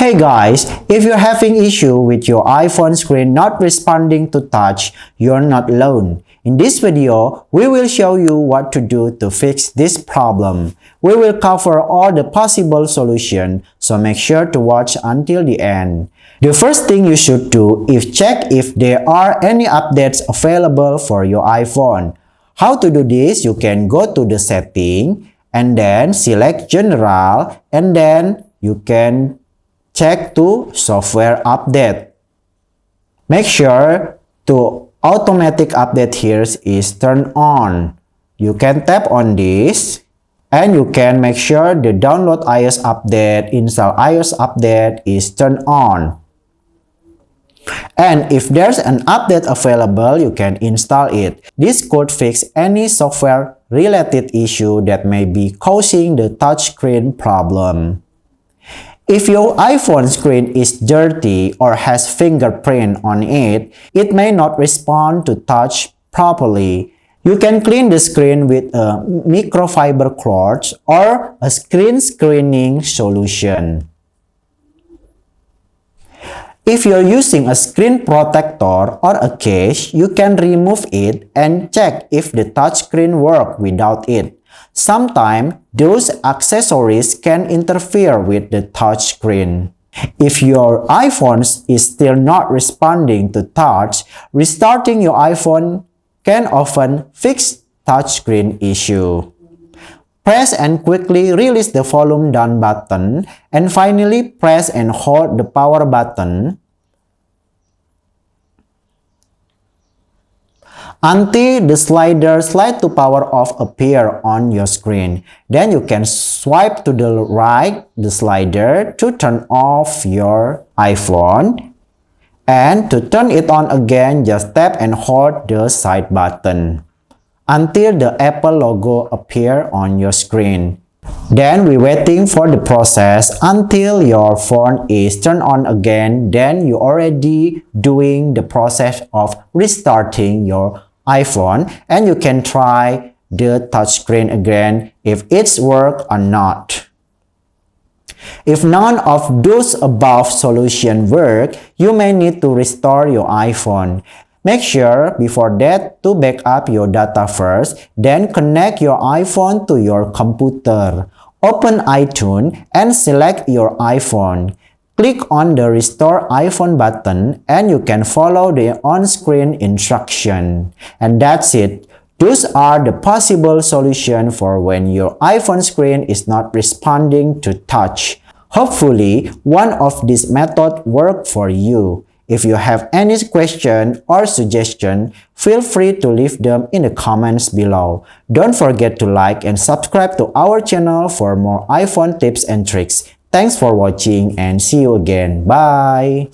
Hey guys, if you're having issue with your iPhone screen not responding to touch, you're not alone. In this video, we will show you what to do to fix this problem. We will cover all the possible solutions, so make sure to watch until the end. The first thing you should do is check if there are any updates available for your iPhone. How to do this? You can go to the setting and then select General, and then you can check to software update. Make sure to automatic update here is turned on. You can tap on this and you can make sure the download iOS update, install iOS update is turned on. And if there's an update available, you can install it. This could fix any software related issue that may be causing the touchscreen problem. If your iPhone screen is dirty or has fingerprint on it, it may not respond to touch properly. You can clean the screen with a microfiber cloth or a screen screening solution. If you're using a screen protector or a case, you can remove it and check if the touchscreen works without it. Sometimes, those accessories can interfere with the touchscreen. If your iPhone is still not responding to touch, restarting your iPhone can often fix touchscreen issue. Press and quickly release the volume down button, and finally press and hold the power button until the slider slide to power off appear on your screen. Then you can swipe to the right the slider to turn off your iPhone. And to turn it on again, just tap and hold the side button until the Apple logo appear on your screen. Then we're waiting for the process until your phone is turned on again. Then you're already doing the process of restarting your iPhone, and you can try the touchscreen again if it's work or not. If none of those above solutions work, you may need to restore your iPhone. Make sure before that to back up your data first, then connect your iPhone to your computer. Open iTunes and select your iPhone. Click on the Restore iPhone button and you can follow the on-screen instruction. And that's it. Those are the possible solutions for when your iPhone screen is not responding to touch. Hopefully, one of these methods work for you. If you have any question or suggestion, feel free to leave them in the comments below. Don't forget to like and subscribe to our channel for more iPhone tips and tricks. Thanks for watching and see you again. Bye!